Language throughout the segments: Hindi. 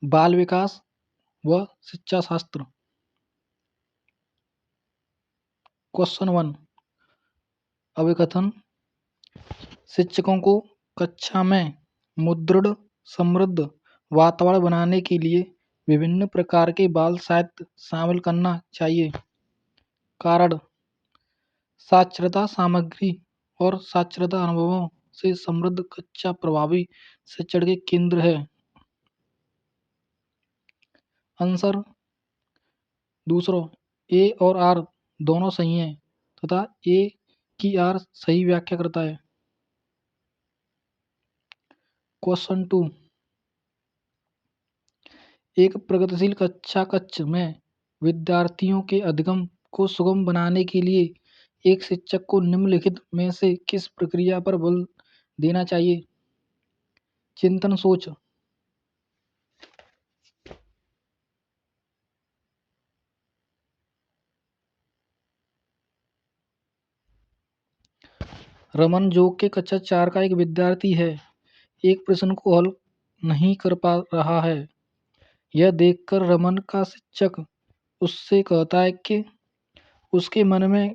बाल विकास व शिक्षा शास्त्र। क्वेश्चन 1 अभिकथन शिक्षकों को कक्षा में मुद्रित समृद्ध वातावरण बनाने के लिए विभिन्न प्रकार के बाल साहित्य शामिल करना चाहिए। कारण साक्षरता सामग्री और साक्षरता अनुभवों से समृद्ध कक्षा प्रभावी शिक्षण के केंद्र है। आंसर दूसरा ए और आर दोनों सही हैं तथा ए की आर सही व्याख्या करता है। क्वेश्चन 2 एक प्रगतिशील कक्षा कक्ष में विद्यार्थियों के अधिगम को सुगम बनाने के लिए एक शिक्षक को निम्नलिखित में से किस प्रक्रिया पर बल देना चाहिए? चिंतन सोच। रमन जो कि कक्षा 4 का एक विद्यार्थी है एक प्रश्न को हल नहीं कर पा रहा है। यह देखकर रमन का शिक्षक उससे कहता है कि उसके मन में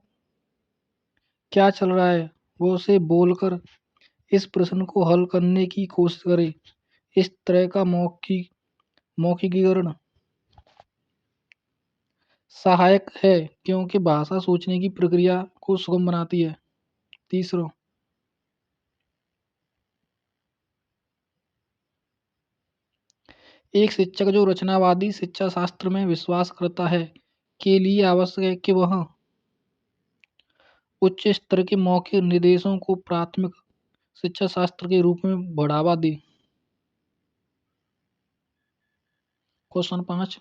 क्या चल रहा है वो उसे बोलकर इस प्रश्न को हल करने की कोशिश करे। इस तरह का मौखिकीकरण सहायक है क्योंकि भाषा सोचने की प्रक्रिया को सुगम बनाती है। तीसरा एक शिक्षक जो रचनावादी शिक्षा शास्त्र में विश्वास करता है के लिए आवश्यक है कि वह उच्च स्तर के मौखिक निर्देशों को प्राथमिक शिक्षा शास्त्र के रूप में बढ़ावा दे। क्वेश्चन 5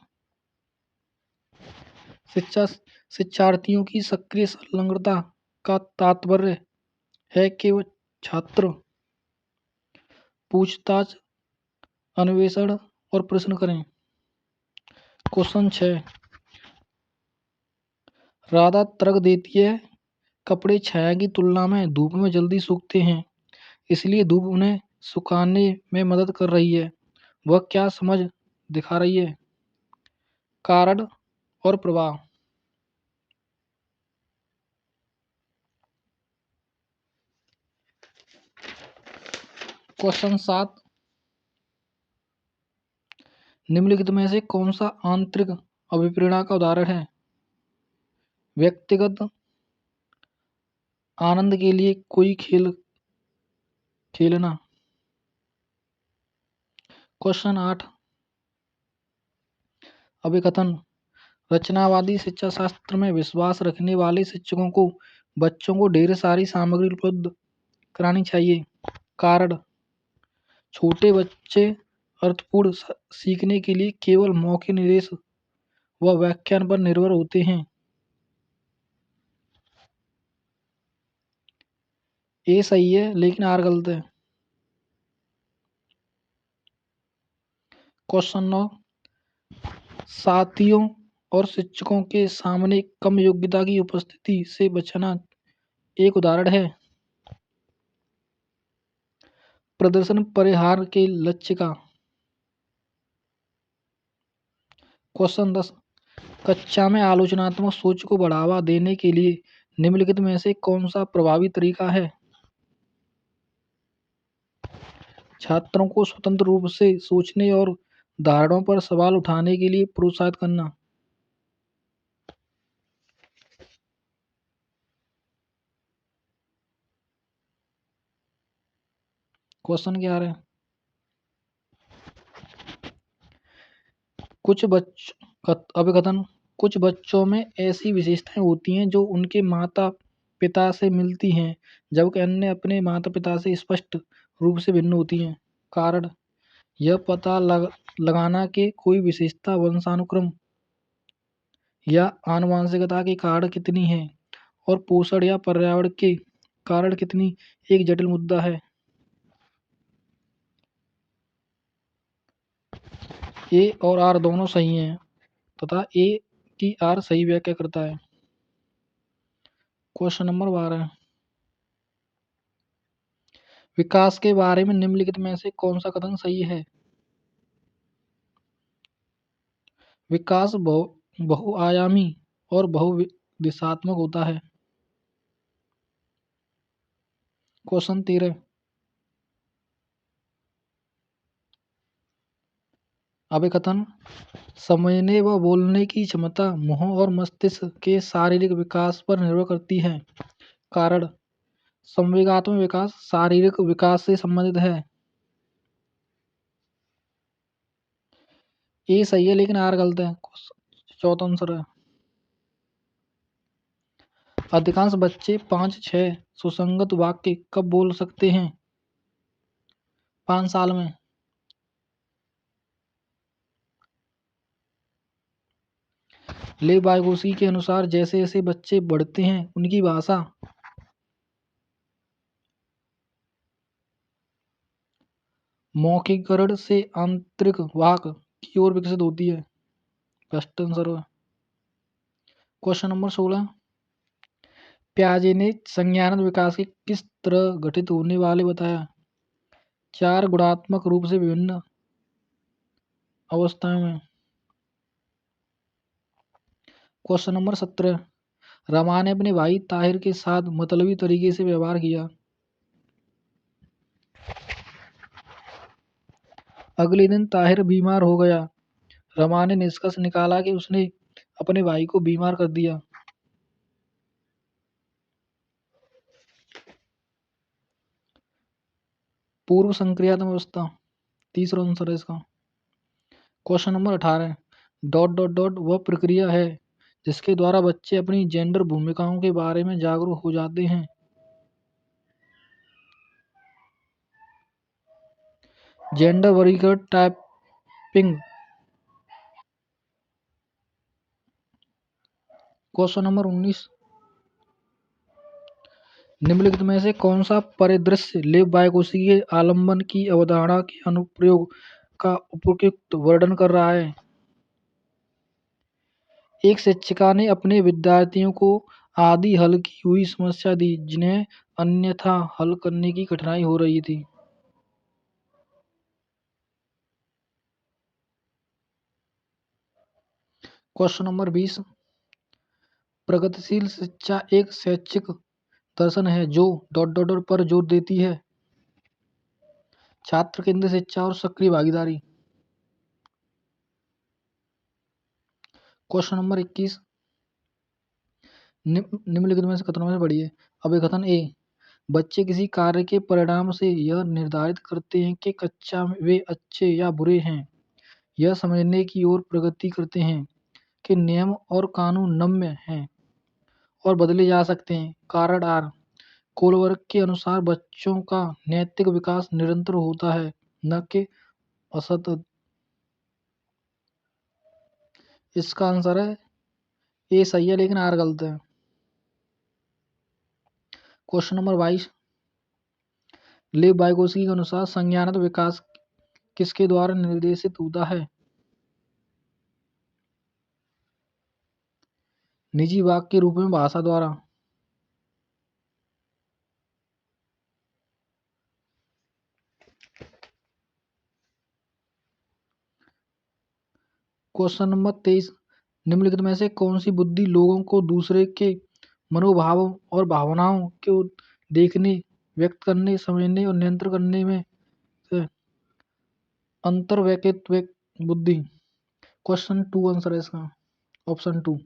शिक्षार्थियों की सक्रिय संलग्नता का तात्पर्य है कि वह छात्र पूछताछ अन्वेषण और प्रश्न करें। क्वेश्चन 6 राधा तर्क देती है कपड़े छाया की तुलना में धूप में जल्दी सूखते हैं इसलिए धूप उन्हें सुखाने में मदद कर रही है। वह क्या समझ दिखा रही है? कारण और प्रभाव। क्वेश्चन 7 निम्नलिखित में से कौन सा आंतरिक अभिप्रेरणा का उदाहरण है? व्यक्तिगत आनंद के लिए कोई खेल खेलना। क्वेश्चन 8 अभिकथन रचनावादी शिक्षा शास्त्र में विश्वास रखने वाले शिक्षकों को बच्चों को ढेर सारी सामग्री उपलब्ध करानी चाहिए। कारण छोटे बच्चे अर्थपूर्ण सीखने के लिए केवल मौखिक निर्देश व व्याख्यान पर निर्भर होते हैं। ए सही है लेकिन आर गलत है। क्वेश्चन 9 साथियों और शिक्षकों के सामने कम योग्यता की उपस्थिति से बचना एक उदाहरण है। प्रदर्शन परिहार के लक्ष्य का। क्वेश्चन 10 कक्षा में आलोचनात्मक सोच को बढ़ावा देने के लिए निम्नलिखित में से कौन सा प्रभावी तरीका है? छात्रों को स्वतंत्र रूप से सोचने और धारणाओं पर सवाल उठाने के लिए प्रोत्साहित करना। क्वेश्चन क्या है? अभिकथन कुछ बच्चों में ऐसी विशेषताएं होती हैं जो उनके माता पिता से मिलती हैं जबकि अन्य अपने माता पिता से स्पष्ट रूप से भिन्न होती हैं। कारण यह पता लगाना कि कोई विशेषता वंशानुक्रम या आनुवंशिकता के कारण कितनी है और पोषण या पर्यावरण के कारण कितनी एक जटिल मुद्दा है। ए और आर दोनों सही हैं तथा ए की आर सही व्याख्या करता है। क्वेश्चन नंबर 12 विकास के बारे में निम्नलिखित में से कौन सा कथन सही है? विकास बहुआयामी और बहुदिशात्मक होता है। क्वेश्चन 13। अभिकथन। समझने व बोलने की क्षमता मुंह और मस्तिष्क के शारीरिक विकास पर निर्भर करती है। कारण। संवेगात्मक विकास शारीरिक विकास से संबंधित है। ए सही है लेकिन आर गलत है। चौथा आंसर है। अधिकांश बच्चे 5-6 सुसंगत वाक्य कब बोल सकते हैं? 5 साल में। लेव वाइगोत्स्की के अनुसार जैसे जैसे बच्चे बढ़ते हैं उनकी भाषा मौखिककरण से आंतरिक वाक की ओर विकसित होती है। फर्स्ट आंसर है। Question number 16। प्याजे ने संज्ञानात्मक विकास के किस तरह घटित होने वाले बताया? 4 गुणात्मक रूप से विभिन्न अवस्थाओं में। Question number 17। रमा ने अपने भाई ताहिर के साथ मतलबी तरीके से व्यवहार किया। अगले दिन ताहिर बीमार हो गया। रमा ने निष्कर्ष निकाला कि उसने अपने भाई को बीमार कर दिया। पूर्व संक्रियात्मक अवस्था। तीसरा आंसर है इसका। Question number 18। Dot dot dot वह प्रक्रिया है जिसके द्वारा बच्चे अपनी जेंडर भूमिकाओं के बारे में जागरूक हो जाते हैं। जेंडर वर्गीकरण टाइपिंग। Question number 19। निम्नलिखित में से कौन सा परिदृश्य लेव वाइगोत्स्की के आलंबन की अवधारणा के अनुप्रयोग का उपयुक्त वर्णन कर रहा है? एक शिक्षिका ने अपने विद्यार्थियों को आदि हल की हुई समस्या दी जिन्हें अन्यथा हल करने की कठिनाई हो रही थी। Question number 20। प्रगतिशील शिक्षा एक शैक्षिक दर्शन है जो डॉट डॉट डॉट पर जोर देती है। छात्र केंद्रित शिक्षा और सक्रिय भागीदारी। Question number 21। निम्नलिखित में से कथनों में से पढ़िए। अभिकथन ए। बच्चे किसी कार्य के परिणाम से यह निर्धारित करते हैं कि कक्षा में वे अच्छे या बुरे हैं। यह समझने की ओर प्रगति करते हैं कि नियम और कानून नम्य हैं और बदले जा सकते हैं। कारण आर। कोलबर्ग के अनुसार बच्चों का नैतिक विकास निरंतर होता है न कि असतत। इसका आंसर है ए सही है लेकिन आर गलत है। Question number 22। लेव वाइगोत्स्की के अनुसार संज्ञानात्मक विकास किसके द्वारा निर्देशित होता है? निजी वाक्य के रूप में भाषा द्वारा। Question number 23। निम्नलिखित में से कौन सी बुद्धि लोगों को दूसरे के मनोभावों और भावनाओं को देखने, व्यक्त करने, समझने और नियंत्रण करने में से अंतर्वैयक्तिक बुद्धि। क्वेश्चन 2 आंसर है इसका। ऑप्शन 2।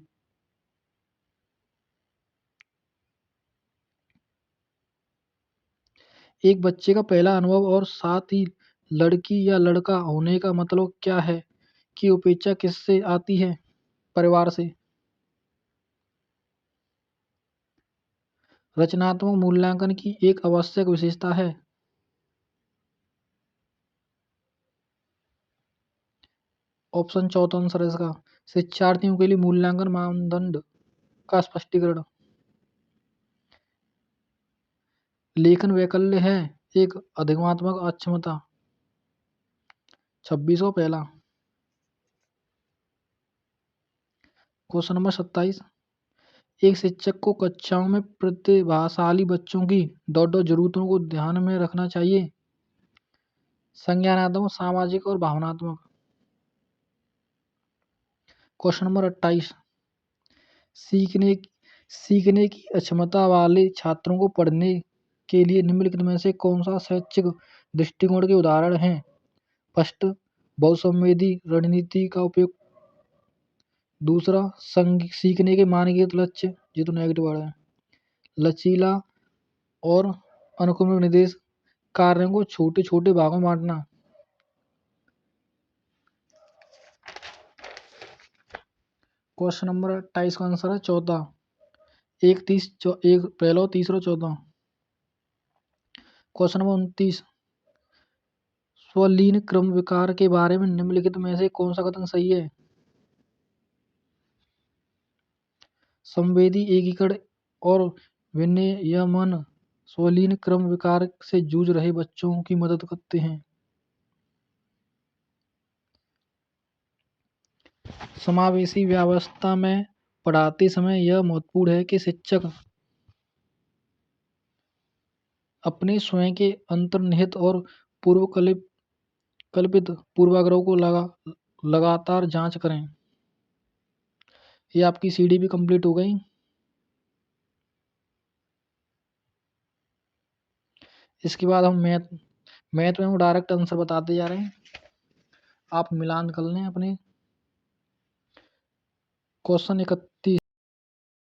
एक बच्चे का पहला अनुभव और साथ ही लड़की या लड़का होने का मतलब क्या है कि उपेक्षा किससे आती है? परिवार से। रचनात्मक मूल्यांकन की एक आवश्यक विशेषता है। ऑप्शन चौथा आंसर है इसका। शिक्षार्थियों के लिए मूल्यांकन मानदंड का स्पष्टीकरण। लेखन वैकल्य है एक अधिगमात्मक अक्षमता। 26वां पहला। Question number 27। एक शिक्षक को कक्षाओं में प्रतिभाशाली बच्चों की डॉट डॉट जरूरतों को ध्यान में रखना चाहिए। संज्ञानात्मक, सामाजिक और भावनात्मक। क्वेश्चन नंबर 28, सीखने सीखने की अक्षमता वाले छात्रों को पढ़ने के लिए निम्नलिखित में से कौन सा शैक्षिक दृष्टिकोण के उदाहरण हैं? फर्स्ट, बहुसंवेदी रणनीति का उपयोग। दूसरा, सीखने के मानकीकृत लक्ष्य, ये तो नेगेटिव वर्ड है। लचीला और अनुक्रमिक निर्देश, कार्यों को छोटे छोटे भागों में बांटना। क्वेश्चन नंबर 28 का आंसर है चौथा, एक पहला और तीसरा चौथा। क्वेश्चन नंबर 29, स्वलीन क्रम विकार के बारे में निम्नलिखित में से कौन सा कथन सही है? संवेदी एकीकरण और विनियमन स्वलीन क्रम विकार से जूझ रहे बच्चों की मदद करते हैं। समावेशी व्यवस्था में पढ़ाते समय यह महत्वपूर्ण है कि शिक्षक अपने स्वयं के अंतर्निहित और कल्पित पूर्वाग्रहों को लगातार जांच करें। ये आपकी सीडी भी कंप्लीट हो गई। इसके बाद हम मैथ में डायरेक्ट आंसर बताते जा रहे हैं, आप मिलान कर लें अपने। क्वेश्चन